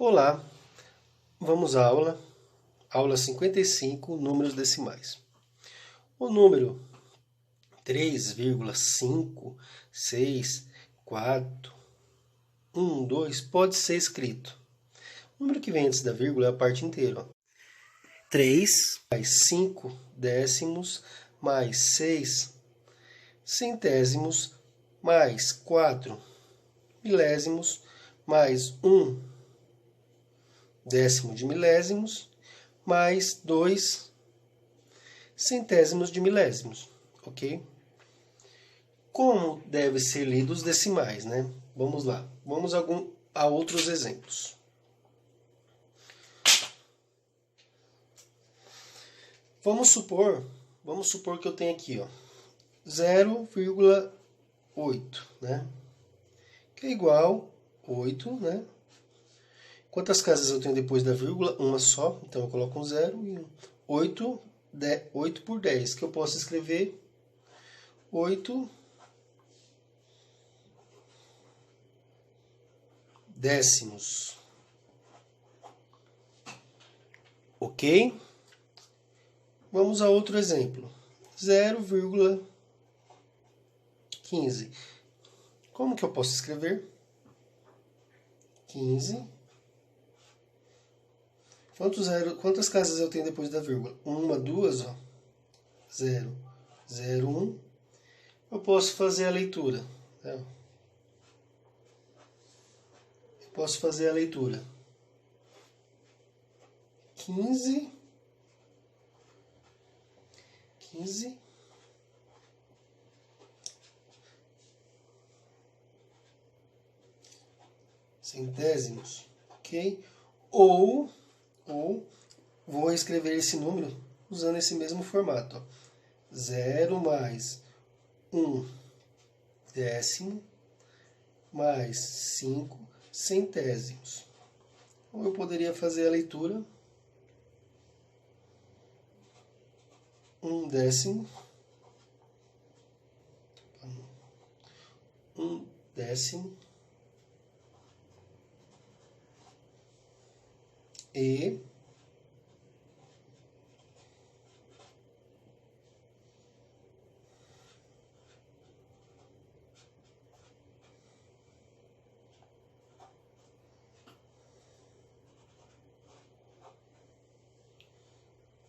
Olá, vamos à aula 55, números decimais. O número 3,56412 pode ser escrito. O número que vem antes da vírgula é a parte inteira. 3 mais 5 décimos mais 6 centésimos mais 4 milésimos mais 1 décimo de milésimos, mais 2 centésimos de milésimos, ok? Como deve ser lido os decimais, né? Vamos lá, vamos a outros exemplos. Vamos supor que eu tenho aqui, ó, 0,8, né? Que é igual a 8, né? Quantas casas eu tenho depois da vírgula? Uma só, então eu coloco um 0 e 8, 8 por 10, que eu posso escrever 8 décimos. Ok? Vamos a outro exemplo. 0,15. Como que eu posso escrever? 15. Quantas casas eu tenho depois da vírgula? Uma, duas, ó. 0, 0, 1. Eu posso fazer a leitura. Né? Eu posso fazer a leitura. 15 centésimos, ok? Ou vou escrever esse número usando esse mesmo formato. Ó. 0 mais 1 décimo mais 5 centésimos. Ou eu poderia fazer a leitura 1 décimo, 1 décimo e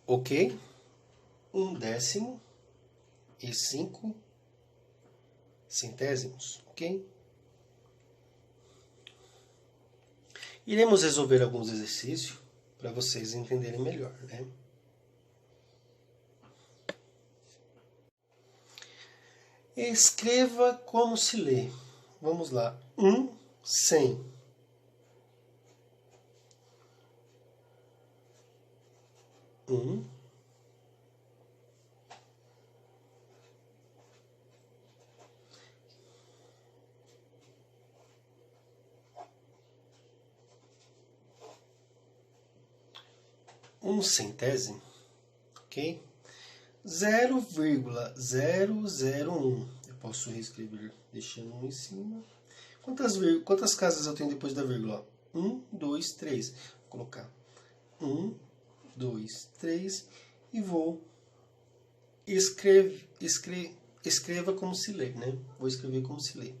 ok? 1 décimo e 5 centésimos, ok? Iremos resolver alguns exercícios para vocês entenderem melhor, né? Escreva como se lê. Vamos lá. 100. 1. 1 centésimo, ok? 0,001. Eu posso reescrever deixando um em cima. Quantas casas eu tenho depois da vírgula? 1, 2, 3. Vou colocar 1, 2, 3 e vou escreva como se lê, né? Vou escrever como se lê.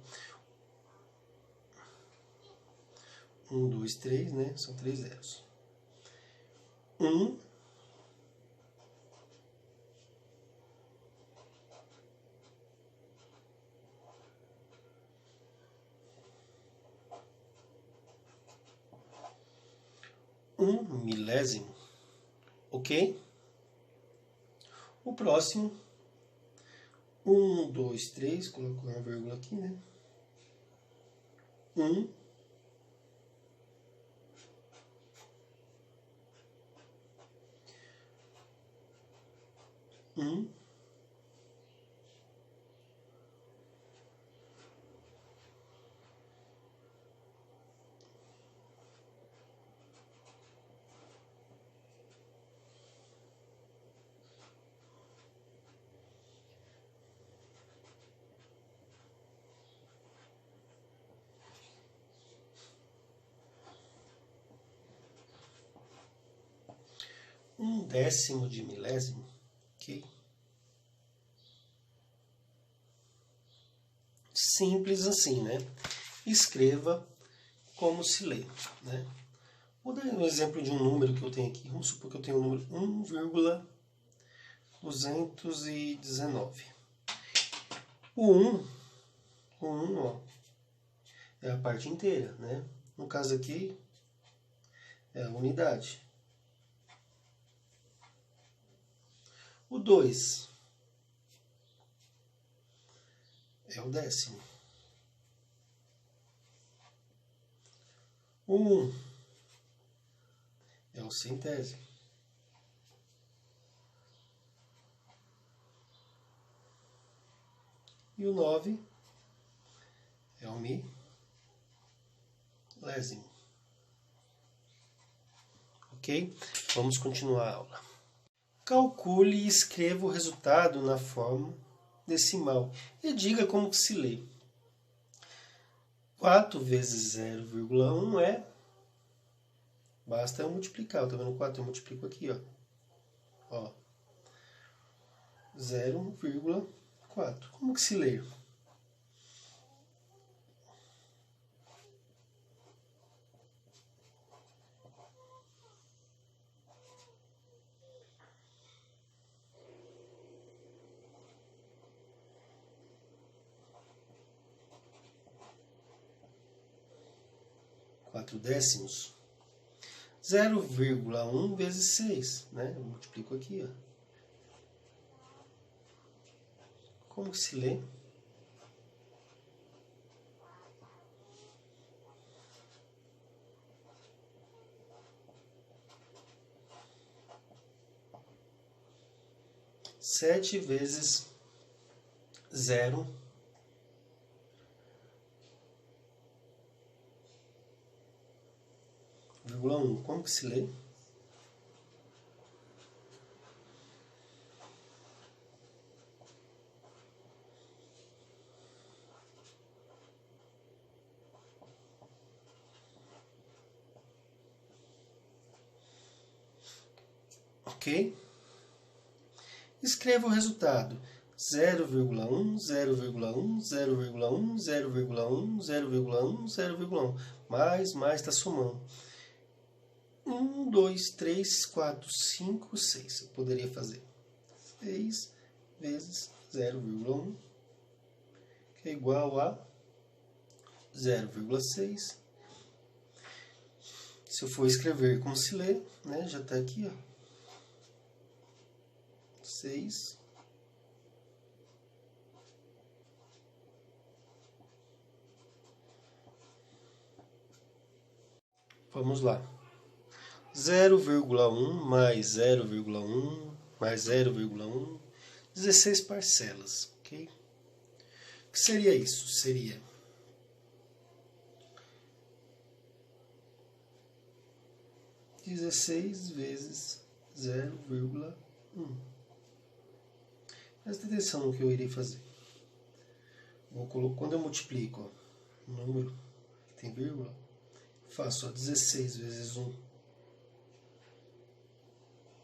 1, 2, 3, né? São 3 zeros. 1, 1 milésimo, ok? O próximo, 1, 2, 3, coloco uma vírgula aqui, né? 1, 1, um décimo de milésimo, ok? Simples assim, né? Escreva como se lê, né? Vou dar um exemplo de um número que eu tenho aqui. Vamos supor que eu tenho o número 1,219. O 1, ó, é a parte inteira, né? No caso aqui, é a unidade. O 2 é o décimo. O 1 é o centésimo. E o 9 é o milésimo. Ok? Vamos continuar a aula. Calcule e escreva o resultado na forma decimal e diga como que se lê. 4 vezes 0,1 é... Basta eu multiplicar. Tá vendo 4? Eu multiplico aqui, ó. 0,4. Como que se lê? Quatro décimos. 0,1 vezes 6, né? Eu multiplico aqui, ó. Como que se lê? Sete vezes 0,1. Como que se lê? Ok? Escreva o resultado. 0,1, 0,1, 0,1, 0,1, 0,1, 0,1. Mais, está somando. 1, 2, 3, 4, 5, 6. Eu poderia fazer 6 vezes 0,1, que é igual a 0,6. Se eu for escrever como se lê, né, já está aqui, ó. 6. Vamos lá. 0,1 mais 0,1 mais 0,1, 16 parcelas, ok? O que seria isso? Seria 16 vezes 0,1. Presta atenção no que eu irei fazer. Quando eu multiplico, ó, um número que tem vírgula, faço 16 vezes 1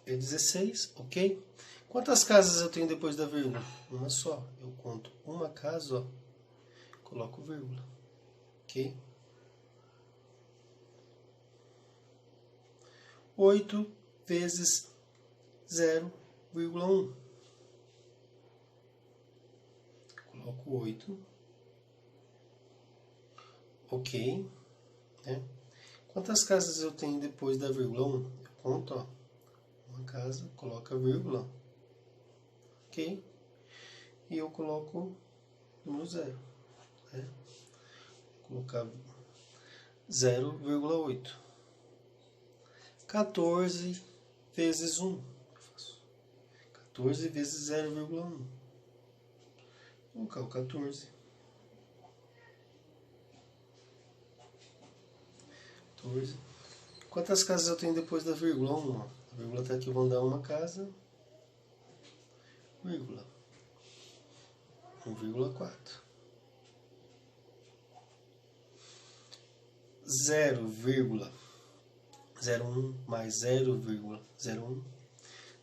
é 16, ok? Quantas casas eu tenho depois da vírgula? Uma só. Eu conto uma casa, ó, coloco vírgula, ok? 8 vezes 0,1. Coloco 8, ok? Né? Quantas casas eu tenho depois da vírgula 1? Eu conto, ó, uma casa, coloca vírgula, ok? E eu coloco número 0, né? Vou colocar 0,8. 14 vezes 1. 14 vezes 0,1. Vou colocar o 14. 14. Quantas casas eu tenho depois da vírgula? 1. A vírgula está aqui, vão dar uma casa, vírgula. 1,4. 0,01 mais 0,01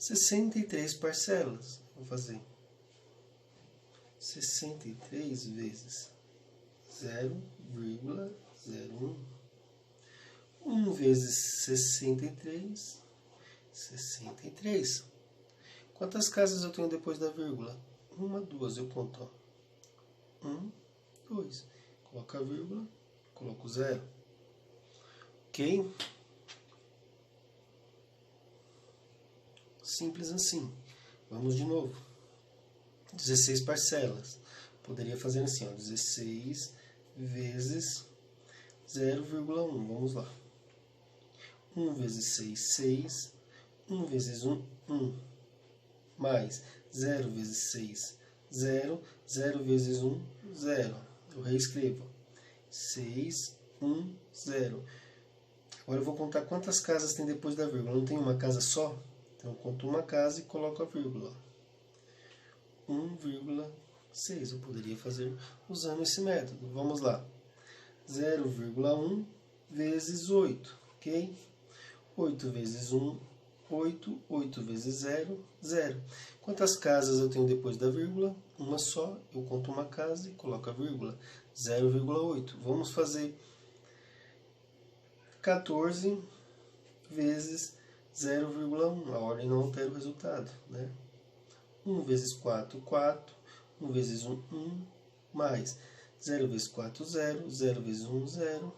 63 parcelas. Vou fazer 63 vezes 0,01. 1 vezes 63, 63. Quantas casas eu tenho depois da vírgula? 1, 2, eu conto. 1, 2. Coloco a vírgula, coloco 0. Ok? Simples assim. Vamos de novo. 16 parcelas. Poderia fazer assim, ó, 16 vezes 0,1. Vamos lá. 1 vezes 6, 6. 1 vezes 1, 1. Mais 0 vezes 6, 0. 0 vezes 1, 0. Eu reescrevo. 6, 1, 0. Agora eu vou contar quantas casas tem depois da vírgula. Não tem uma casa só? Então eu conto uma casa e coloco a vírgula. 1,6. Eu poderia fazer usando esse método. Vamos lá. 0,1 vezes 8. Ok? 8 vezes 1, 8. 8 vezes 0, 0. Quantas casas eu tenho depois da vírgula? Uma só. Eu conto uma casa e coloco a vírgula. 0,8. Vamos fazer 14 vezes 0,1. A ordem não altera o resultado, né? 1 vezes 4, 4. 1 vezes 1, 1. Mais 0 vezes 4, 0. 0 vezes 1, 0.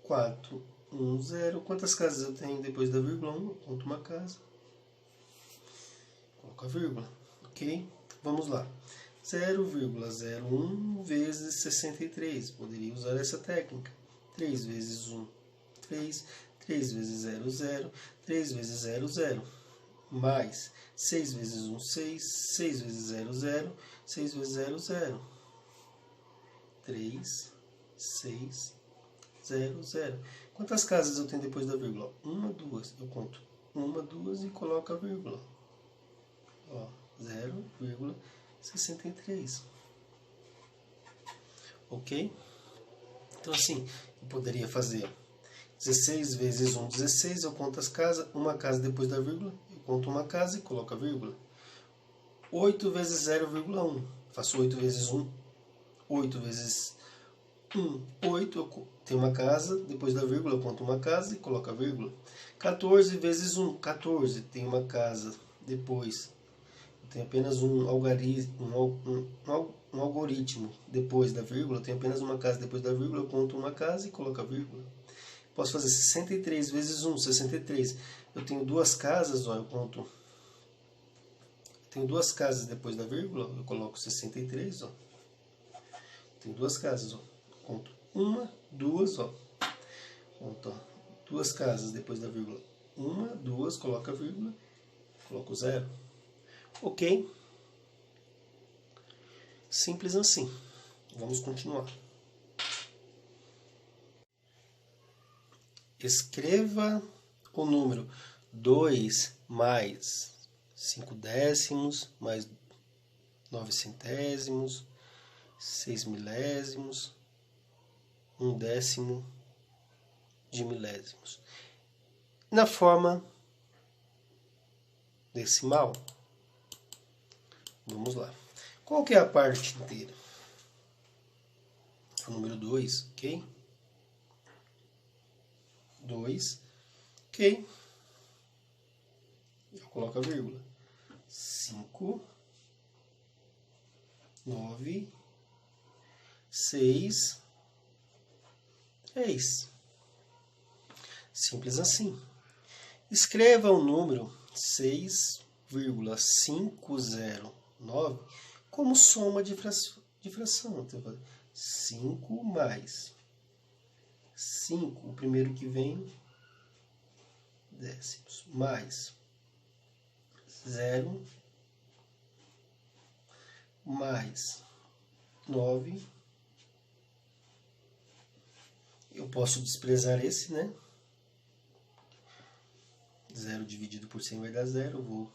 4, 1, 0. Quantas casas eu tenho depois da vírgula? 1. Eu conto uma casa. Coloco a vírgula. Ok? Vamos lá. 0,01 vezes 63. Poderia usar essa técnica. 3 vezes 1, 3. 3 vezes 0, 0. 3 vezes 0, 0. Mais 6 vezes 1, 6. 6 vezes 0, 0. 6 vezes 0, 0. 3, 6, 0, 0. Quantas casas eu tenho depois da vírgula? 1, 2. Eu conto 1, 2 e coloco a vírgula. Ó, 0,63. Ok? Então assim, eu poderia fazer 16 vezes 1, 16. Eu conto as casas. Uma casa depois da vírgula. Eu conto uma casa e coloco a vírgula. 8 vezes 0,1. Faço 8 vezes 1. 8 vezes 1, 8. Eu tenho uma casa. Depois da vírgula eu conto uma casa e coloco a vírgula. 14 vezes 1. 14. Tem uma casa. Depois tem apenas um algoritmo depois da vírgula. Eu tenho apenas uma casa depois da vírgula. Eu conto uma casa e coloco a vírgula. Posso fazer 63 vezes 1, 63. Eu tenho duas casas, ó, eu conto. Tenho duas casas depois da vírgula, eu coloco 63, ó. Tenho duas casas, ó. Conto uma, duas, ó. Conto, ó. Duas casas depois da vírgula. Uma, duas, coloco a vírgula, coloco 0. Ok? Simples assim. Vamos continuar. Escreva o número 2 mais 5 décimos, mais 9 centésimos, 6 milésimos, 1 décimo de milésimos. Na forma decimal, vamos lá. Qual que é a parte inteira? O número 2, ok? 2, ok? Eu coloco a vírgula. 5, 9, 6, 3. Simples assim. Escreva o número 6,509 como soma de fração. Então, 5 mais 5, o primeiro que vem, décimos, mais 0, mais 9. Eu posso desprezar esse, né? 0 dividido por 100 vai dar 0. Eu vou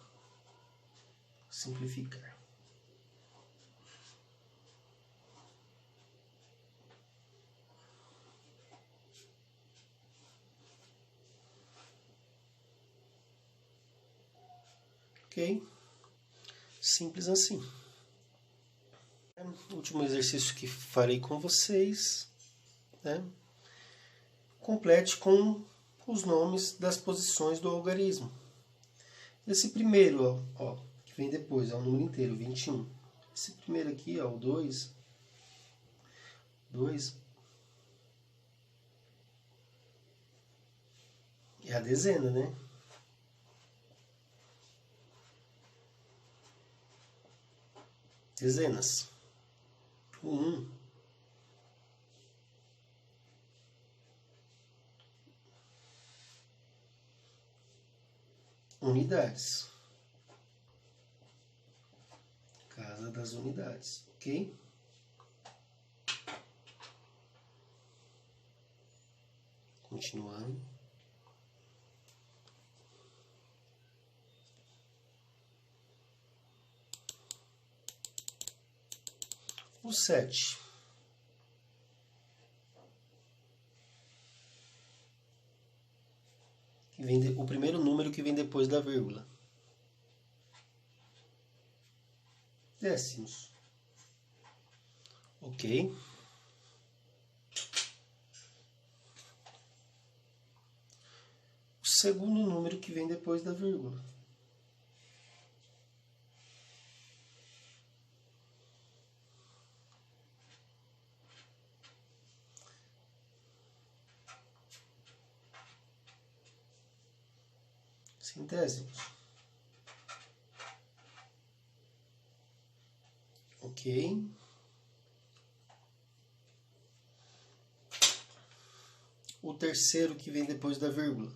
simplificar. Ok? Simples assim. Último exercício que farei com vocês, né? Complete com os nomes das posições do algarismo. Esse primeiro, ó, que vem depois, é o número inteiro, 21. Esse primeiro aqui, ó, o 2, é a dezena, né? Dezenas. O 1, unidades. Casa das unidades, ok? Continuando. O 7. Que vem o primeiro número que vem depois da vírgula. Décimos. Ok? O segundo número que vem depois da vírgula. Centésimos. Ok? O terceiro que vem depois da vírgula.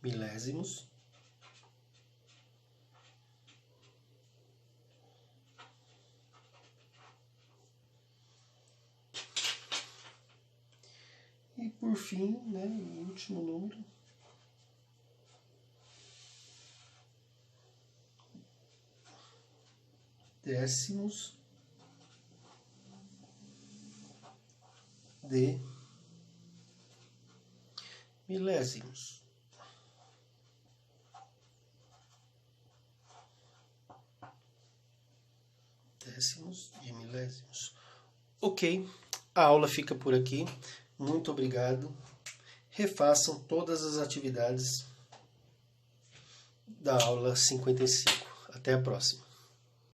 Milésimos. E por fim, né, o último número. Décimos de milésimos. Décimos de milésimos. Ok, a aula fica por aqui. Muito obrigado. Refaçam todas as atividades da aula 55. Até a próxima.